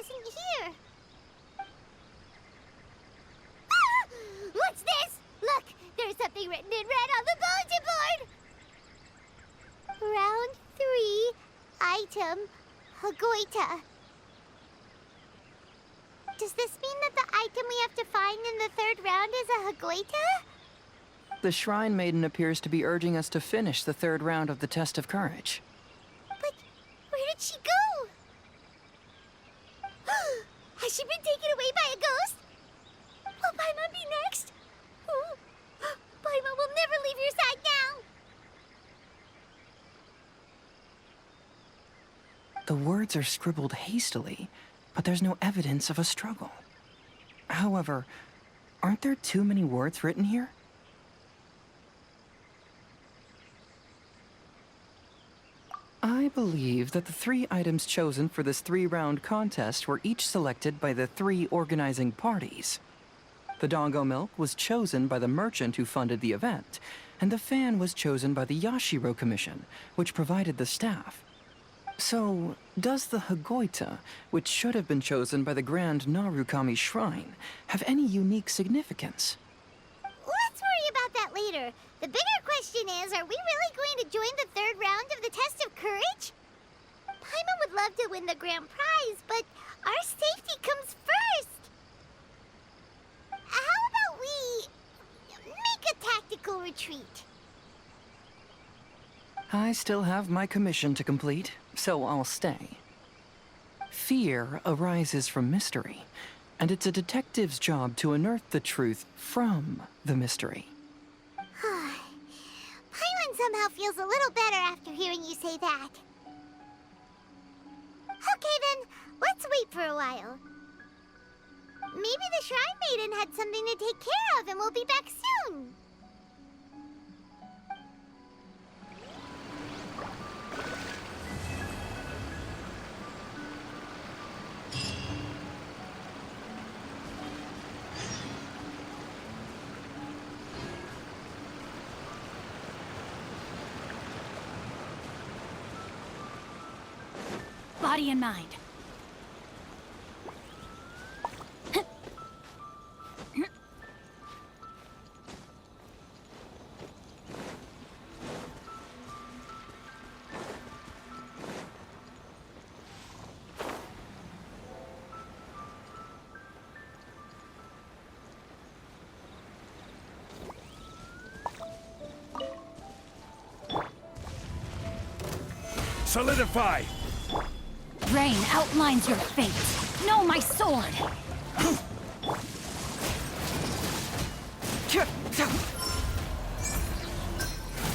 isn't here. Ah! What's this? Look, there's something written in red on the bulletin board. Round 3, item, Hagoita. Does this mean that the item we have to find in the 3rd round is a Hagoita? The Shrine Maiden appears to be urging us to finish the 3rd round of the Test of Courage. But where did she go? Has she been taken away by a ghost? Will Paimon be next? Oh, Paimon will never leave your side now. The words are scribbled hastily, but there's no evidence of a struggle. However, aren't there too many words written here? I believe that the 3 items chosen for this 3-round contest were each selected by the 3 organizing parties. The Dongo Milk was chosen by the merchant who funded the event, and the fan was chosen by the Yashiro Commission, which provided the staff. So, does the Hagoita, which should have been chosen by the Grand Narukami Shrine, have any unique significance? Let's worry about that later. The bigger question is, are we really going to join the 3rd round of the Test of Courage? Paimon would love to win the grand prize, but our safety comes first. How about we make a tactical retreat? I still have my commission to complete, so I'll stay. Fear arises from mystery, and it's a detective's job to unearth the truth from the mystery. Paimon somehow feels a little better after hearing you say that. Okay then, let's wait for a while. Maybe the Shrine Maiden had something to take care of and we'll be back soon. Body and mind. Solidify! Rain outlines your fate. Know my sword!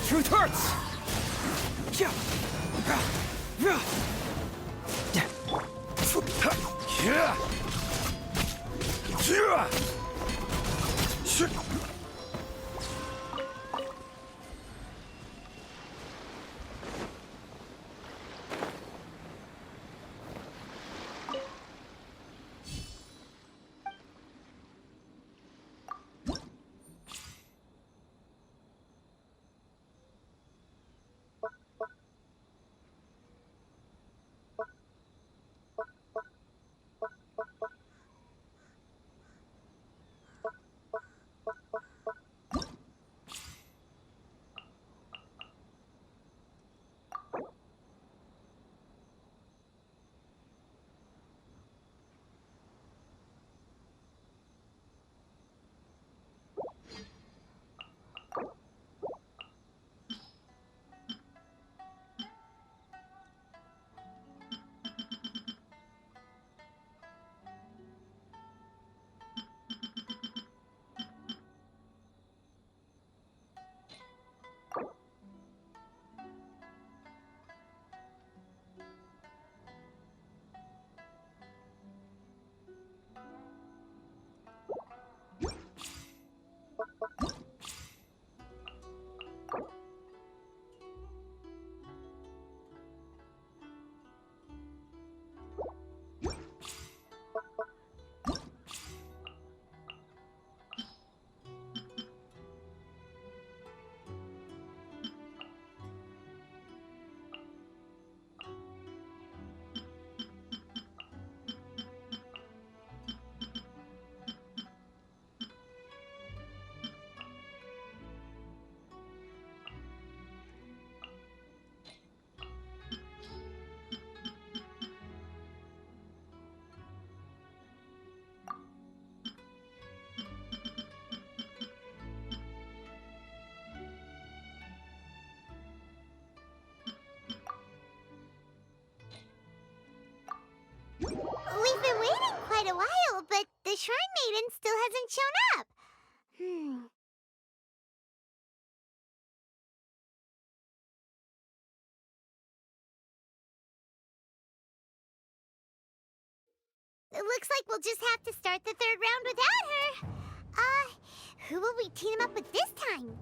Truth hurts! Shrine Maiden still hasn't shown up. It looks like we'll just have to start the third round without her. Who will we team up with this time?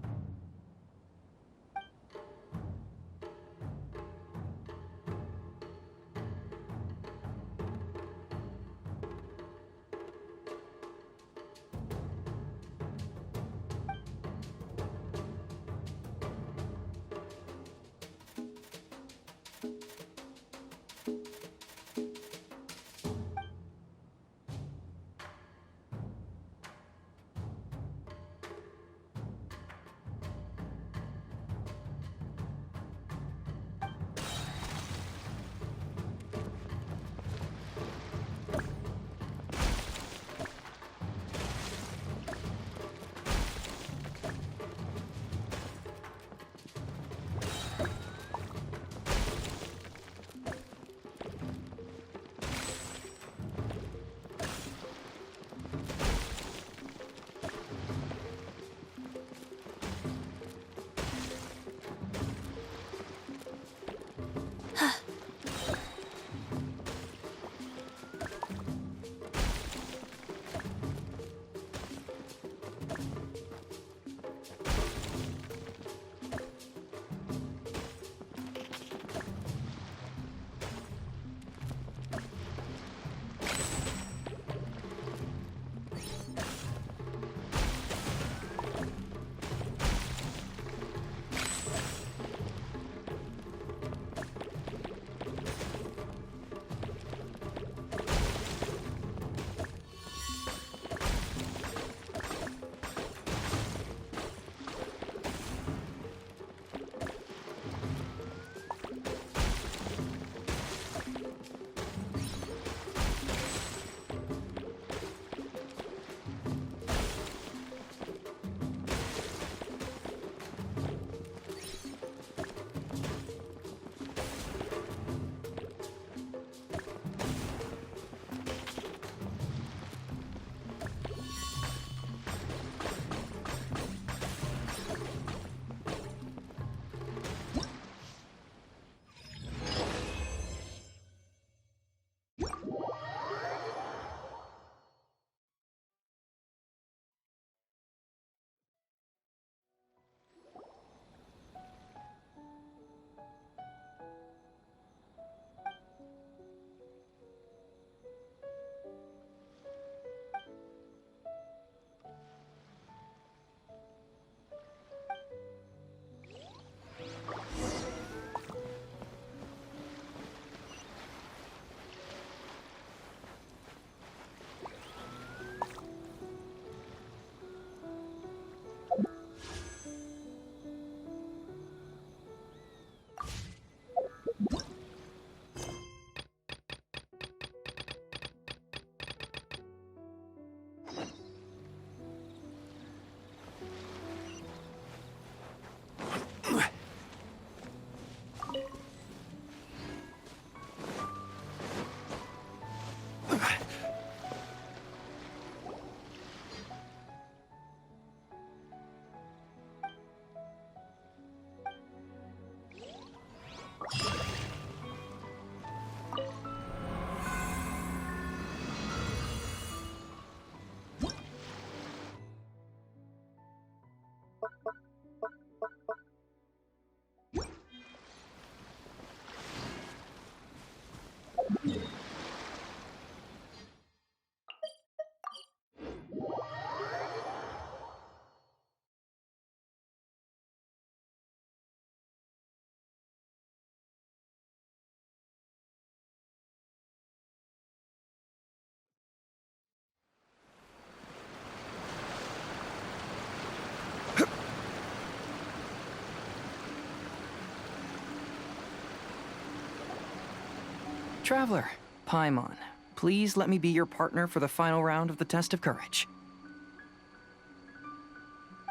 Traveler, Paimon, please let me be your partner for the final round of the test of courage.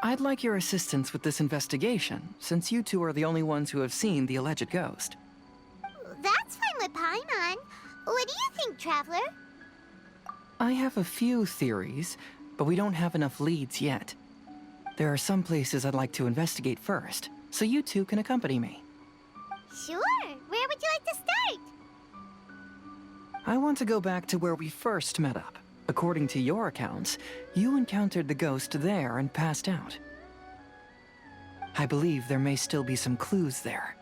I'd like your assistance with this investigation, since you two are the only ones who have seen the alleged ghost. That's fine with Paimon. What do you think, Traveler? I have a few theories, but we don't have enough leads yet. There are some places I'd like to investigate first, so you two can accompany me. Sure. Where would you like to start? I want to go back to where we first met up. According to your accounts, you encountered the ghost there and passed out. I believe there may still be some clues there.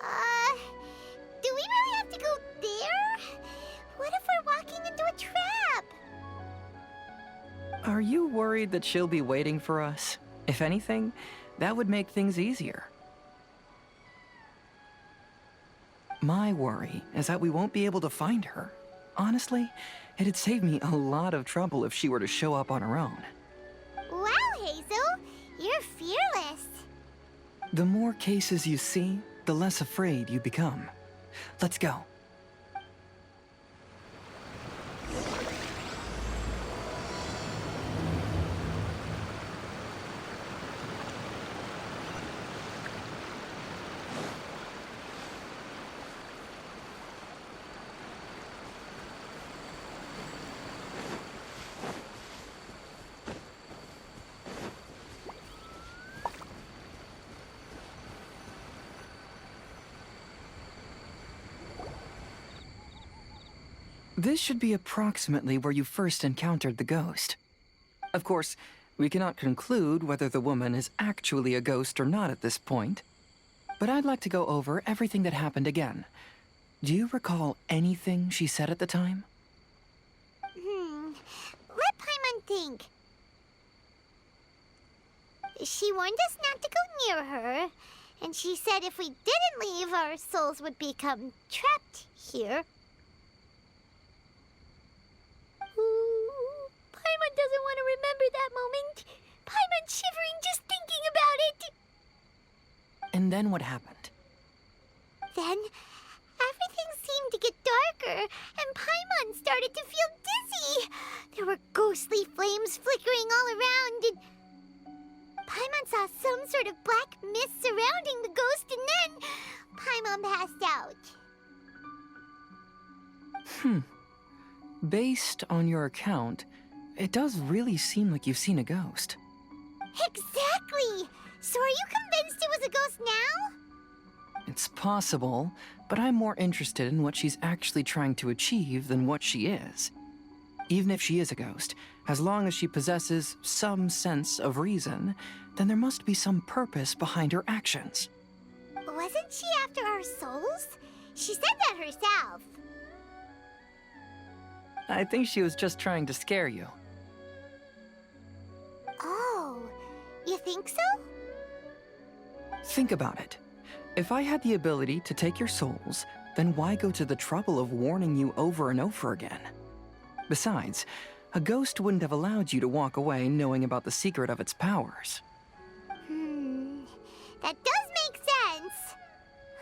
Do we really have to go there? What if we're walking into a trap? Are you worried that she'll be waiting for us? If anything, that would make things easier. My worry is that we won't be able to find her. Honestly, it'd save me a lot of trouble if she were to show up on her own. Wow, Hazel, you're fearless. The more cases you see, the less afraid you become. Let's go. This should be approximately where you first encountered the ghost. Of course, we cannot conclude whether the woman is actually a ghost or not at this point. But I'd like to go over everything that happened again. Do you recall anything she said at the time? Let Paimon think. She warned us not to go near her, and she said if we didn't leave, our souls would become trapped here. Ooh, Paimon doesn't want to remember that moment. Paimon's shivering just thinking about it. And then what happened? Then, everything seemed to get darker, and Paimon started to feel dizzy. There were ghostly flames flickering all around, and Paimon saw some sort of black mist surrounding the ghost, and then Paimon passed out. Based on your account, it does really seem like you've seen a ghost. Exactly! So are you convinced it was a ghost now? It's possible, but I'm more interested in what she's actually trying to achieve than what she is. Even if she is a ghost, as long as she possesses some sense of reason, then there must be some purpose behind her actions. Wasn't she after our souls? She said that herself. I think she was just trying to scare you. Oh, you think so? Think about it. If I had the ability to take your souls, then why go to the trouble of warning you over and over again? Besides, a ghost wouldn't have allowed you to walk away knowing about the secret of its powers. That does make sense.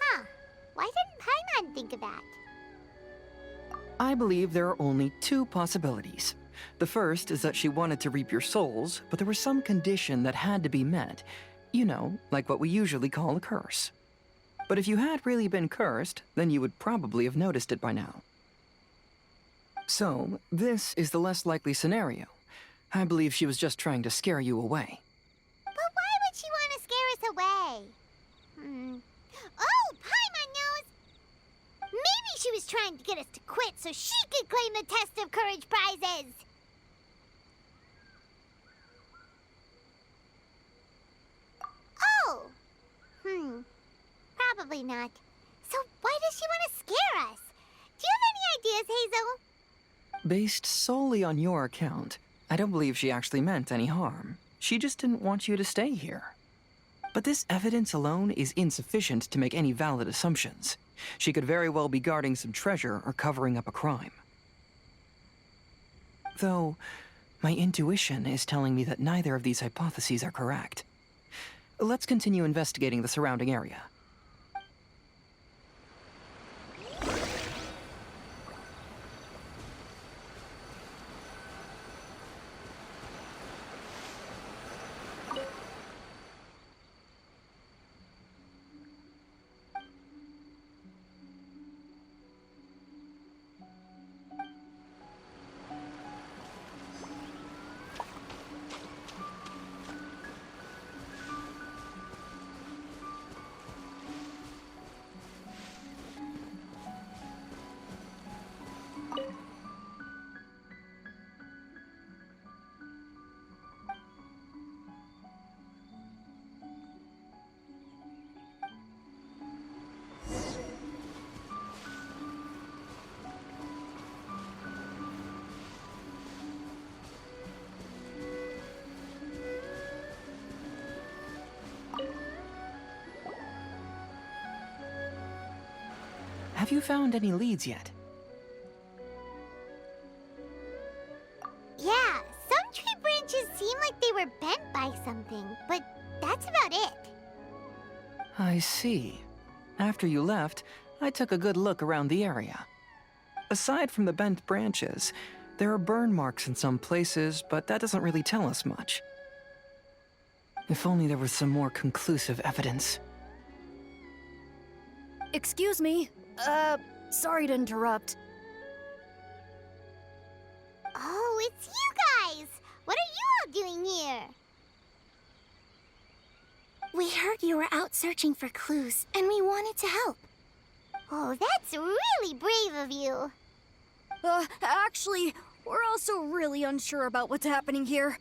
Huh. Why didn't Paimon think of that? I believe there are only two possibilities. The first is that she wanted to reap your souls, but there was some condition that had to be met. You know, like what we usually call a curse. But if you had really been cursed, then you would probably have noticed it by now. So, this is the less likely scenario. I believe she was just trying to scare you away. But why would she want to scare us away? Oh, Paimon knows! Maybe she was trying to get us to quit so she could claim the Test of Courage prizes! Oh! Probably not. So why does she want to scare us? Do you have any ideas, Hazel? Based solely on your account, I don't believe she actually meant any harm. She just didn't want you to stay here. But this evidence alone is insufficient to make any valid assumptions. She could very well be guarding some treasure or covering up a crime. Though, my intuition is telling me that neither of these hypotheses are correct. Let's continue investigating the surrounding area. have you found any leads yet? Yeah, some tree branches seem like they were bent by something, but that's about it. I see. After you left, I took a good look around the area. Aside from the bent branches, there are burn marks in some places, but that doesn't really tell us much. If only there was some more conclusive evidence. Excuse me. Sorry to interrupt. Oh, it's you guys! What are you all doing here? We heard you were out searching for clues, and we wanted to help. Oh, that's really brave of you. Actually, we're also really unsure about what's happening here.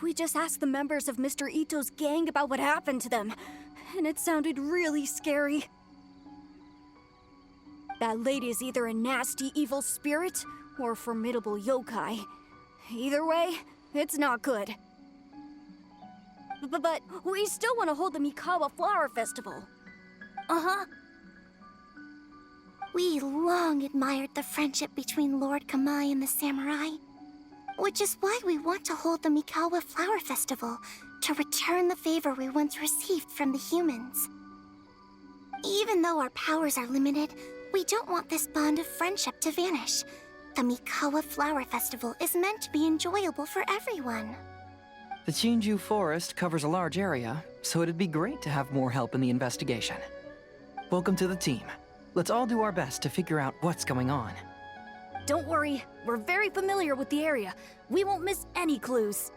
We just asked the members of Mr. Ito's gang about what happened to them, and it sounded really scary. That lady is either a nasty evil spirit or a formidable yokai. Either way, it's not good. But we still want to hold the Mikawa Flower Festival. Uh-huh. We long admired the friendship between Lord Kamai and the samurai, which is why we want to hold the Mikawa Flower Festival to return the favor we once received from the humans. Even though our powers are limited, we don't want this bond of friendship to vanish. The Mikawa Flower Festival is meant to be enjoyable for everyone. The Chinju Forest covers a large area, so it'd be great to have more help in the investigation. Welcome to the team. Let's all do our best to figure out what's going on. Don't worry, we're very familiar with the area. We won't miss any clues.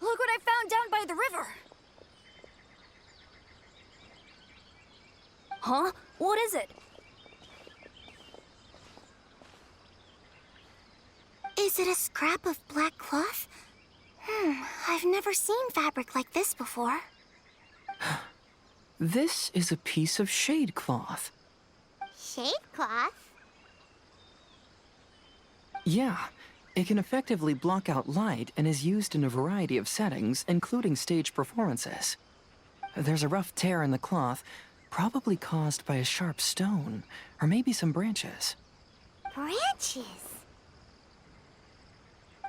Look what I found down by the river! Huh? What is it? Is it a scrap of black cloth? I've never seen fabric like this before. This is a piece of shade cloth. Shade cloth? Yeah, it can effectively block out light and is used in a variety of settings, including stage performances. There's a rough tear in the cloth, probably caused by a sharp stone, or maybe some branches. Branches?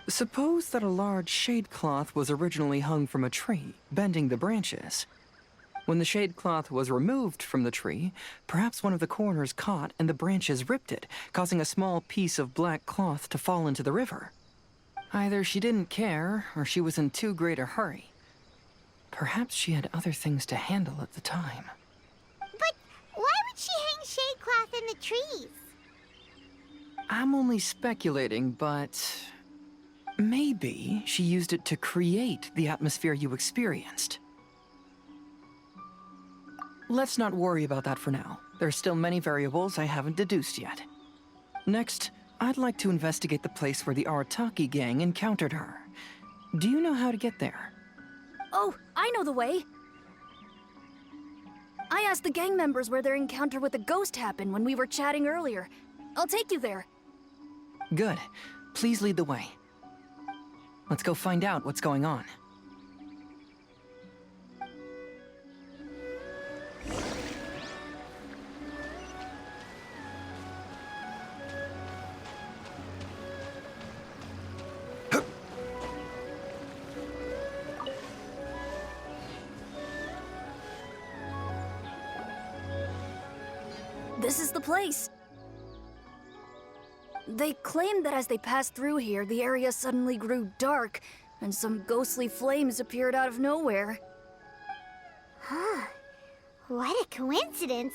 Suppose that a large shade cloth was originally hung from a tree, bending the branches. When the shade cloth was removed from the tree, perhaps one of the corners caught and the branches ripped it, causing a small piece of black cloth to fall into the river. Either she didn't care, or she was in too great a hurry. Perhaps she had other things to handle at the time. But why would she hang shade cloth in the trees? I'm only speculating, but maybe she used it to create the atmosphere you experienced. Let's not worry about that for now. There's still many variables I haven't deduced yet. Next, I'd like to investigate the place where the Arataki gang encountered her. Do you know how to get there? Oh, I know the way. I asked the gang members where their encounter with the ghost happened when we were chatting earlier. I'll take you there. Good. Please lead the way. Let's go find out what's going on. This is the place. They claimed that as they passed through here, the area suddenly grew dark, and some ghostly flames appeared out of nowhere. Huh. What a coincidence.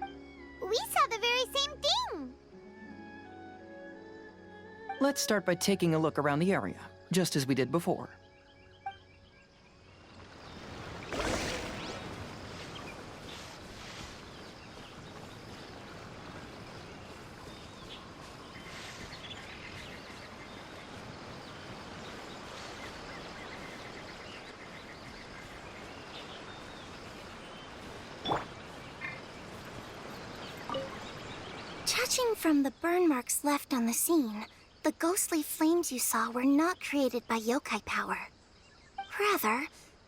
We saw the very same thing. Let's start by taking a look around the area, just as we did before. Judging from the burn marks left on the scene, the ghostly flames you saw were not created by yokai power. Rather,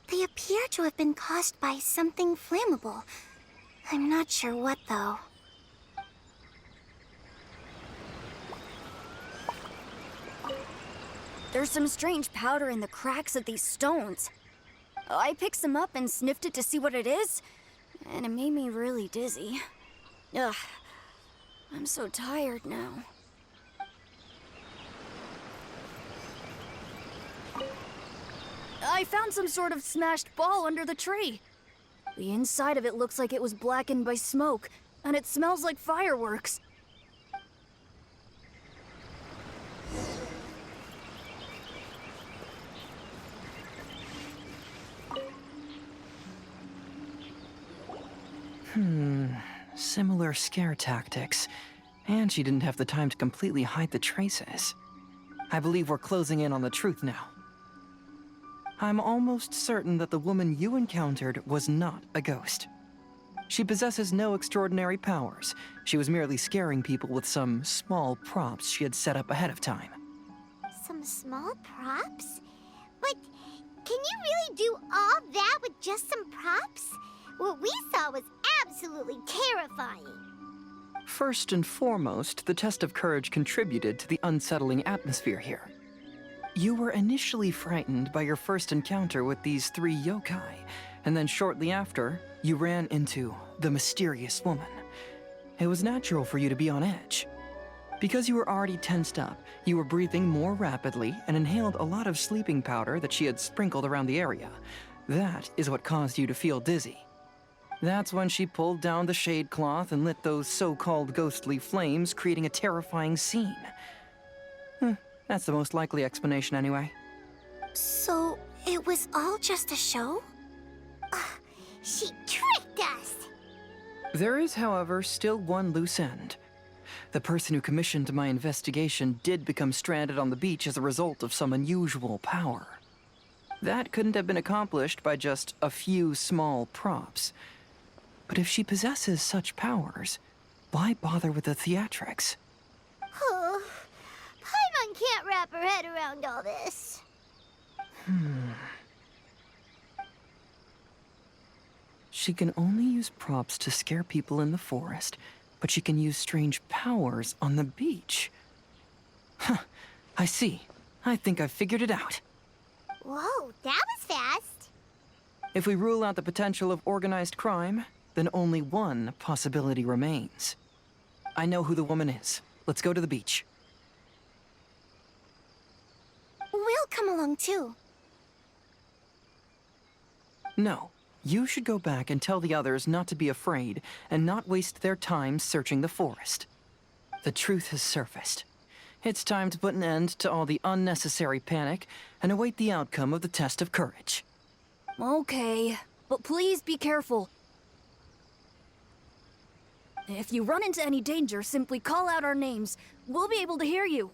they appear to have been caused by something flammable. I'm not sure what, though. There's some strange powder in the cracks of these stones. I picked some up and sniffed it to see what it is, and it made me really dizzy. Ugh, I'm so tired now. I found some sort of smashed ball under the tree. The inside of it looks like it was blackened by smoke, and it smells like fireworks. Similar scare tactics. And she didn't have the time to completely hide the traces. I believe we're closing in on the truth now. I'm almost certain that the woman you encountered was not a ghost. She possesses no extraordinary powers. She was merely scaring people with some small props she had set up ahead of time. Some small props? But can you really do all that with just some props? What we saw was absolutely terrifying. First and foremost, the test of courage contributed to the unsettling atmosphere here. You were initially frightened by your first encounter with these 3 yokai, and then shortly after, you ran into the mysterious woman. It was natural for you to be on edge. Because you were already tensed up, you were breathing more rapidly and inhaled a lot of sleeping powder that she had sprinkled around the area. That is what caused you to feel dizzy. That's when she pulled down the shade cloth and lit those so-called ghostly flames, creating a terrifying scene. That's the most likely explanation anyway. So, it was all just a show? She tricked us! There is, however, still one loose end. The person who commissioned my investigation did become stranded on the beach as a result of some unusual power. That couldn't have been accomplished by just a few small props. But if she possesses such powers, why bother with the theatrics? Paimon can't wrap her head around all this. She can only use props to scare people in the forest, but she can use strange powers on the beach. I see. I think I've figured it out. Whoa, that was fast. If we rule out the potential of organized crime, then only one possibility remains. I know who the woman is. Let's go to the beach. We'll come along too. No, you should go back and tell the others not to be afraid and not waste their time searching the forest. The truth has surfaced. It's time to put an end to all the unnecessary panic and await the outcome of the test of courage. Okay, but please be careful. If you run into any danger, simply call out our names. We'll be able to hear you.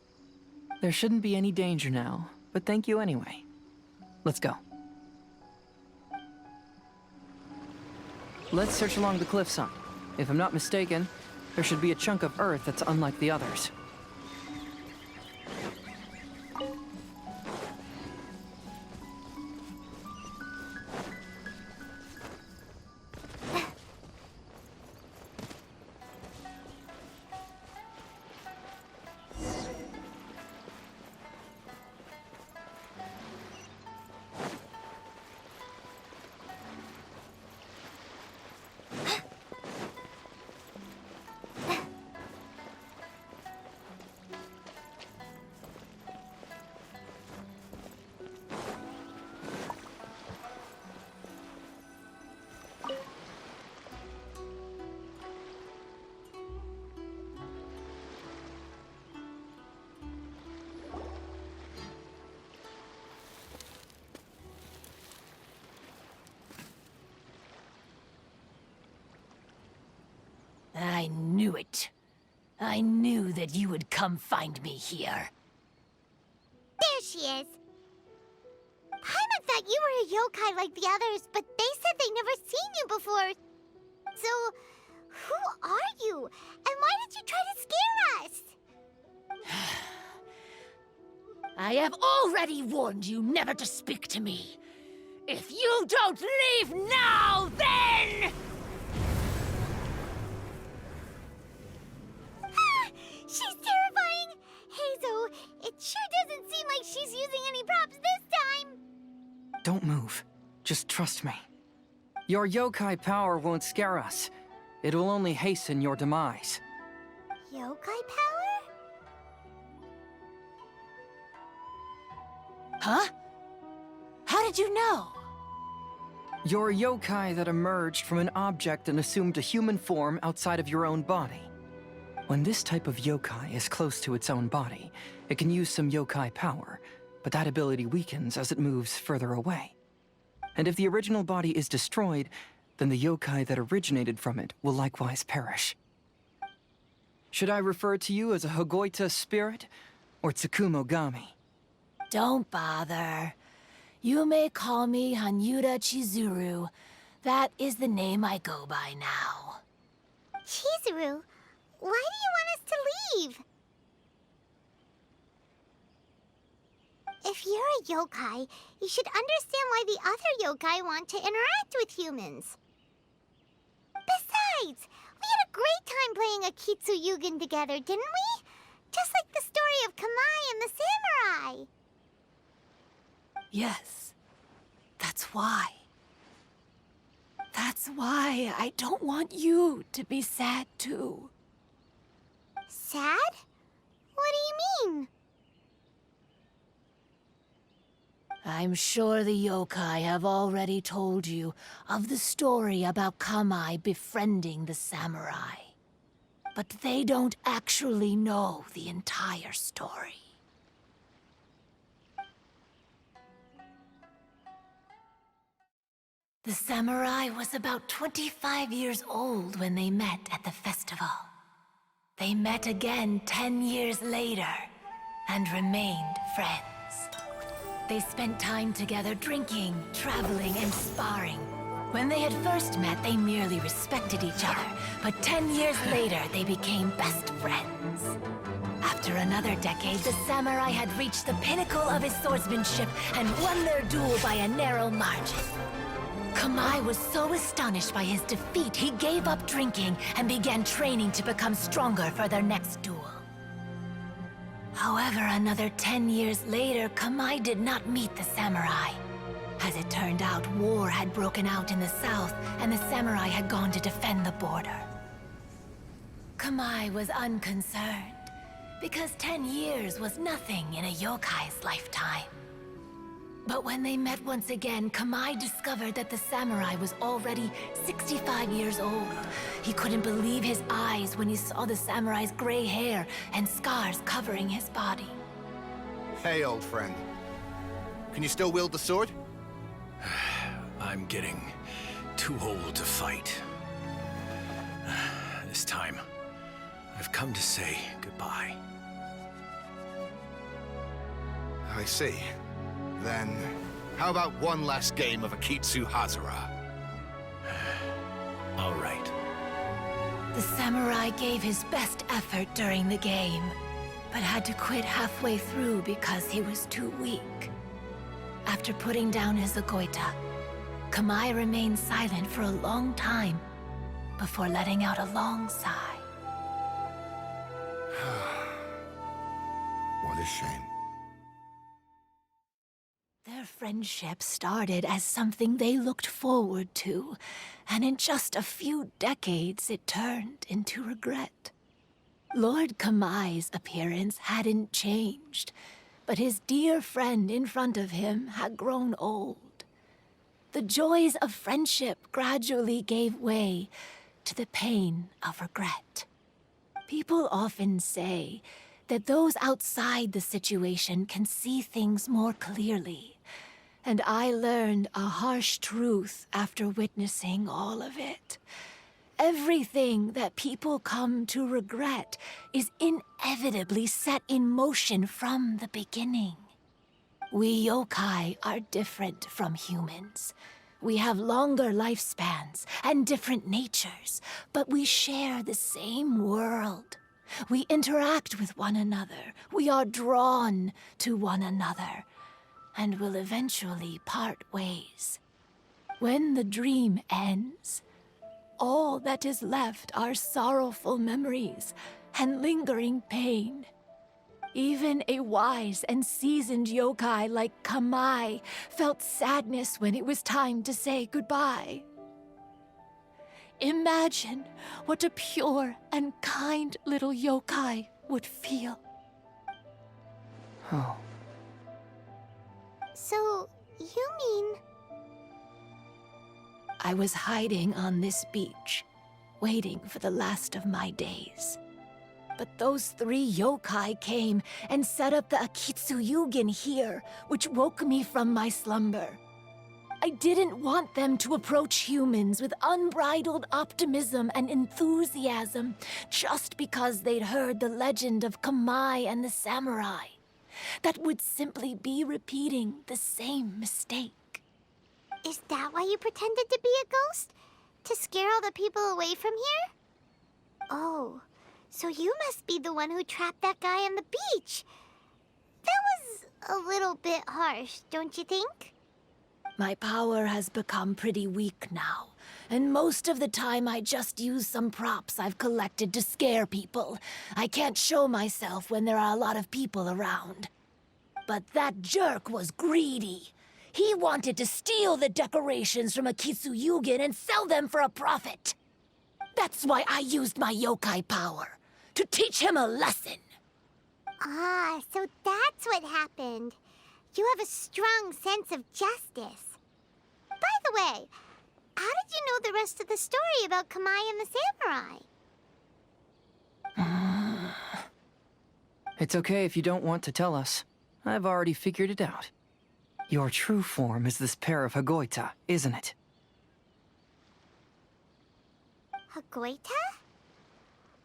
There shouldn't be any danger now, but thank you anyway. Let's go. Let's search along the cliffside. If I'm not mistaken, there should be a chunk of earth that's unlike the others. I knew it. I knew that you would come find me here. There she is. Paimon thought you were a yokai like the others, but they said they'd never seen you before. So, Who are you? And why did you try to scare us? I have already warned you never to speak to me. If you don't leave now, then... She's terrifying! Hazel, it sure doesn't seem like she's using any props this time! Don't move. Just trust me. Your yokai power won't scare us. It will only hasten your demise. Yokai power? Huh? How did you know? You're a yokai that emerged from an object and assumed a human form outside of your own body. When this type of yokai is close to its own body, it can use some yokai power, but that ability weakens as it moves further away. And if the original body is destroyed, then the yokai that originated from it will likewise perish. Should I refer to you as a Hagoita spirit or Tsukumogami? Don't bother. You may call me Hanyuda Chizuru. That is the name I go by now. Chizuru, why do you want us to leave? If you're a yokai, you should understand why the other yokai want to interact with humans. Besides, we had a great time playing AKITSU Yugen together, didn't we? Just like the story of Kamai and the samurai. Yes, that's why. That's why I don't want you to be sad too. Sad? What do you mean? I'm sure the yokai have already told you of the story about Kamai befriending the samurai. But they don't actually know the entire story. The samurai was about 25 years old when they met at the festival. They met again 10 years later and remained friends. They spent time together drinking, traveling, and sparring. When they had first met, they merely respected each other, but 10 years later, they became best friends. After another decade, the samurai had reached the pinnacle of his swordsmanship and won their duel by a narrow margin. Kamai was so astonished by his defeat, he gave up drinking and began training to become stronger for their next duel. However, another 10 years later, Kamai did not meet the samurai. As it turned out, war had broken out in the south, and the samurai had gone to defend the border. Kamai was unconcerned, because 10 years was nothing in a yokai's lifetime. But when they met once again, Kamai discovered that the samurai was already 65 years old. He couldn't believe his eyes when he saw the samurai's gray hair and scars covering his body. Hey, old friend. Can you still wield the sword? I'm getting too old to fight. This time, I've come to say goodbye. I see. Then, how about one last game of AKITSU Hazara? All right. The samurai gave his best effort during the game, but had to quit halfway through because he was too weak. After putting down his agoita, Kamai remained silent for a long time before letting out a long sigh. What a shame. Their friendship started as something they looked forward to, and in just a few decades it turned into regret. Lord Kamai's appearance hadn't changed, but his dear friend in front of him had grown old. The joys of friendship gradually gave way to the pain of regret. People often say that those outside the situation can see things more clearly. And I learned a harsh truth after witnessing all of it. Everything that people come to regret is inevitably set in motion from the beginning. We yokai are different from humans. We have longer lifespans and different natures, but we share the same world. We interact with one another. We are drawn to one another, and will eventually part ways. When the dream ends, all that is left are sorrowful memories and lingering pain. Even a wise and seasoned yokai like Kamai felt sadness when it was time to say goodbye. Imagine what a pure and kind little yokai would feel. Oh. So, you mean... I was hiding on this beach, waiting for the last of my days. But those 3 yokai came and set up the AKITSU Yugen here, which woke me from my slumber. I didn't want them to approach humans with unbridled optimism and enthusiasm just because they'd heard the legend of Kamai and the samurai. That would simply be repeating the same mistake. Is that why you pretended to be a ghost? To scare all the people away from here? Oh, so you must be the one who trapped that guy on the beach. That was a little bit harsh, don't you think? My power has become pretty weak now, and most of the time I just use some props I've collected to scare people. I can't show myself when there are a lot of people around. But that jerk was greedy. He wanted to steal the decorations from AKITSU Yugen and sell them for a profit. That's why I used my yokai power, to teach him a lesson. Ah, so that's what happened. You have a strong sense of justice. By the way, how did you know the rest of the story about Kamai and the samurai? It's okay if you don't want to tell us. I've already figured it out. Your true form is this pair of Hagoita, isn't it? Hagoita?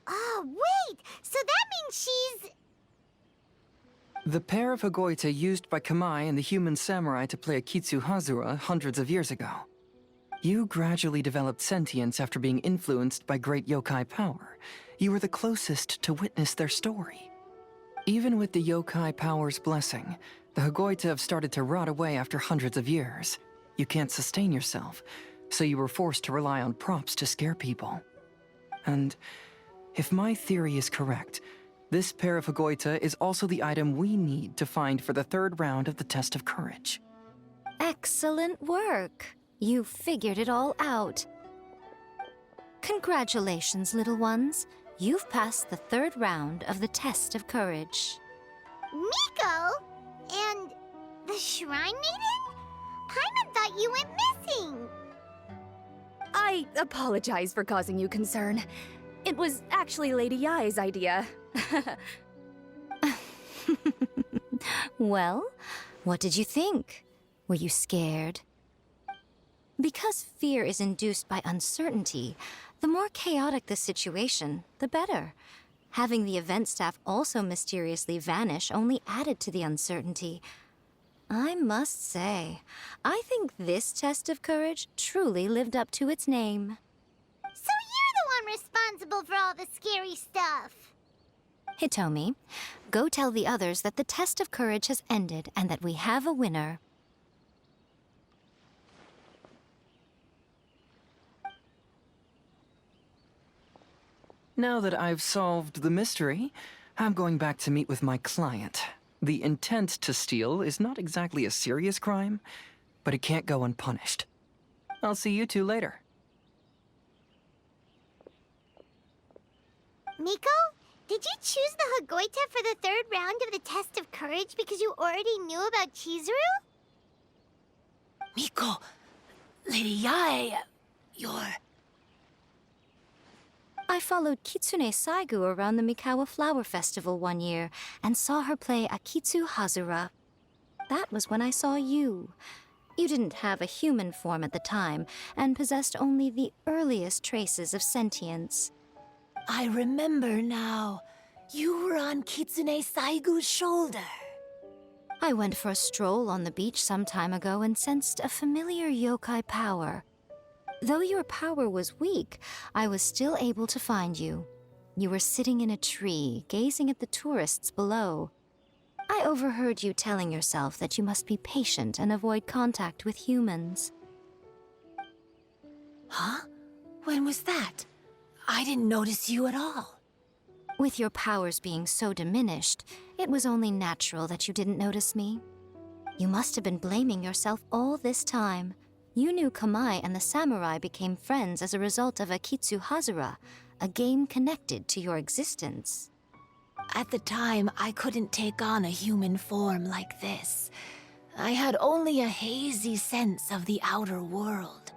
Oh, wait! So that means she's... The pair of Hagoita used by Kamai and the human samurai to play AKITSU Hazura hundreds of years ago. You gradually developed sentience after being influenced by great yokai power. You were the closest to witness their story. Even with the yokai power's blessing, the Hagoita have started to rot away after hundreds of years. You can't sustain yourself, so you were forced to rely on props to scare people. And if my theory is correct, this pair of Hagoita is also the item we need to find for the 3rd round of the test of courage. Excellent work. You figured it all out. Congratulations, little ones. You've passed the 3rd round of the test of courage. Miko? And the Shrine Maiden? Paimon thought you went missing. I apologize for causing you concern. It was actually Lady Yai's idea. Well, what did you think? Were you scared? Because fear is induced by uncertainty, the more chaotic the situation, the better. Having the event staff also mysteriously vanish only added to the uncertainty. I must say, I think this test of courage truly lived up to its name. So you're the one responsible for all the scary stuff. Hitomi, go tell the others that the test of courage has ended and that we have a winner. Now that I've solved the mystery, I'm going back to meet with my client. The intent to steal is not exactly a serious crime, but it can't go unpunished. I'll see you two later. Miko, did you choose the Hagoita for the 3rd round of the test of courage because you already knew about Chizuru? Miko, Lady Yai, you're... I followed Kitsune Saigu around the Mikawa Flower Festival one year and saw her play Akitsu Hazura. That was when I saw you. You didn't have a human form at the time and possessed only the earliest traces of sentience. I remember now. You were on Kitsune Saigu's shoulder. I went for a stroll on the beach some time ago and sensed a familiar yokai power. Though your power was weak, I was still able to find you. You were sitting in a tree, gazing at the tourists below. I overheard you telling yourself that you must be patient and avoid contact with humans. Huh? When was that? I didn't notice you at all. With your powers being so diminished, it was only natural that you didn't notice me. You must have been blaming yourself all this time. You knew Kamai and the samurai became friends as a result of AKITSU Hazura, a game connected to your existence. At the time, I couldn't take on a human form like this. I had only a hazy sense of the outer world.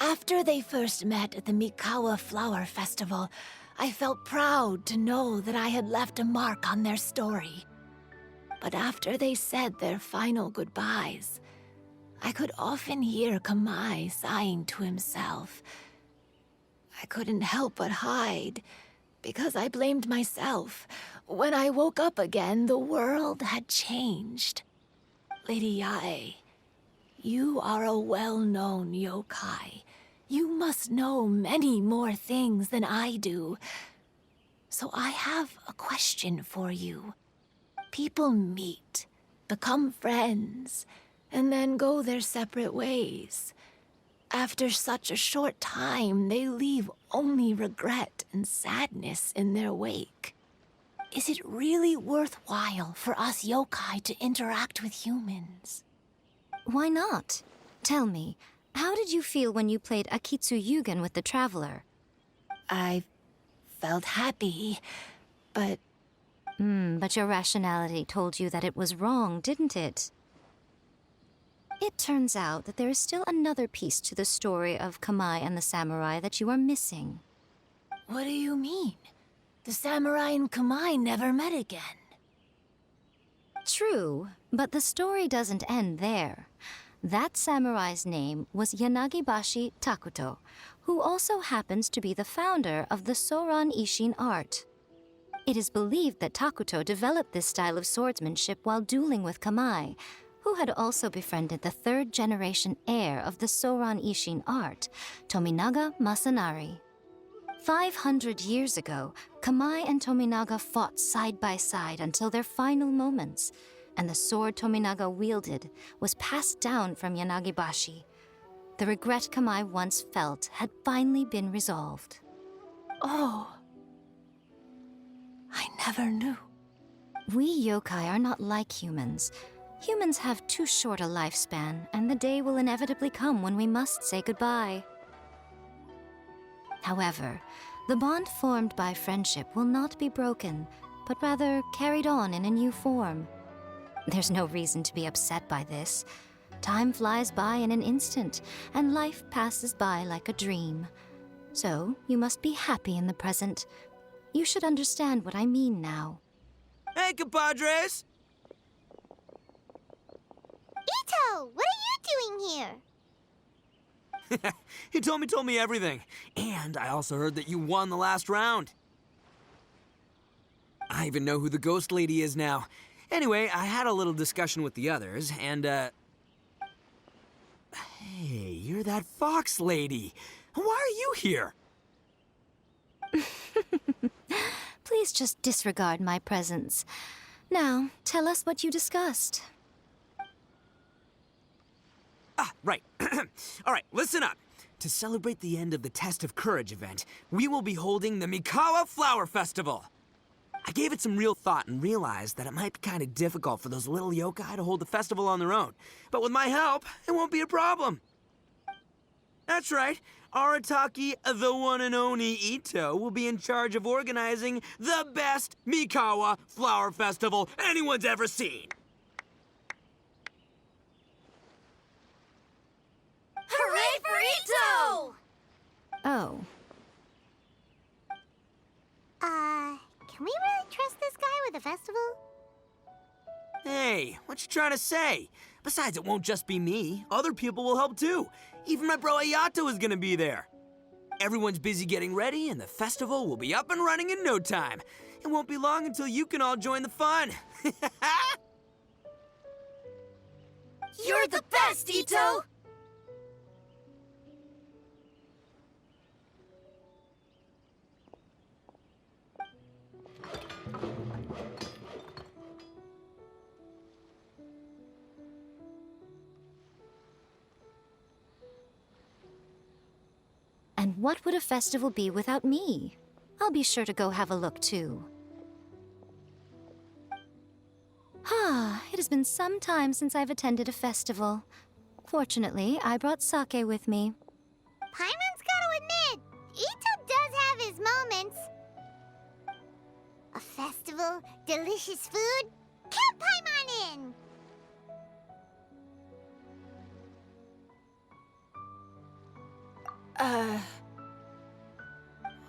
After they first met at the Mikawa Flower Festival, I felt proud to know that I had left a mark on their story. But after they said their final goodbyes, I could often hear Kamai sighing to himself. I couldn't help but hide, because I blamed myself. When I woke up again, the world had changed. Lady Yae, you are a well-known yokai. You must know many more things than I do. So I have a question for you. People meet, become friends, and then go their separate ways. After such a short time, they leave only regret and sadness in their wake. Is it really worthwhile for us yokai to interact with humans? Why not? Tell me, how did you feel when you played Akitsu Yugen with the Traveler? I felt happy, but... But your rationality told you that it was wrong, didn't it? It turns out that there is still another piece to the story of Kamai and the samurai that you are missing. What do you mean? The samurai and Kamai never met again. True, but the story doesn't end there. That samurai's name was Yanagibashi Takuto, who also happens to be the founder of the Soran Ishin art. It is believed that Takuto developed this style of swordsmanship while dueling with Kamai, who had also befriended the third-generation heir of the Soran Ishin art, Tominaga Masanari. 500 years ago, Kamai and Tominaga fought side by side until their final moments, and the sword Tominaga wielded was passed down from Yanagibashi. The regret Kamai once felt had finally been resolved. Oh. I never knew. We yokai are not like humans. Humans have too short a lifespan, and the day will inevitably come when we must say goodbye. However, the bond formed by friendship will not be broken, but rather carried on in a new form. There's no reason to be upset by this. Time flies by in an instant, and life passes by like a dream. So, you must be happy in the present. You should understand what I mean now. Hey, compadres! Ito, what are you doing here? He told me everything. And I also heard that you won the last round. I even know who the ghost lady is now. Anyway, I had a little discussion with the others, and, Hey, you're that fox lady. Why are you here? Please just disregard my presence. Now, tell us what you discussed. Ah, right. All right, listen up. To celebrate the end of the Test of Courage event, we will be holding the Mikawa Flower Festival. I gave it some real thought and realized that it might be kind of difficult for those little yokai to hold the festival on their own. But with my help, it won't be a problem. That's right. Arataki, the one and only Ito, will be in charge of organizing the best Mikawa Flower Festival anyone's ever seen. Hooray for Ito! Oh, Can we really trust this guy with the festival? Hey, what you trying to say? Besides, it won't just be me. Other people will help too. Even my bro Ayato is gonna be there. Everyone's busy getting ready, and the festival will be up and running in no time. It won't be long until you can all join the fun. You're the best, Ito! And what would a festival be without me? I'll be sure to go have a look, too. It has been some time since I've attended a festival. Fortunately, I brought sake with me. Paimon's gotta admit, Ito does have his moments. A festival, delicious food, count Paimon in!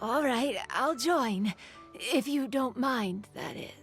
All right, I'll join. If you don't mind, that is.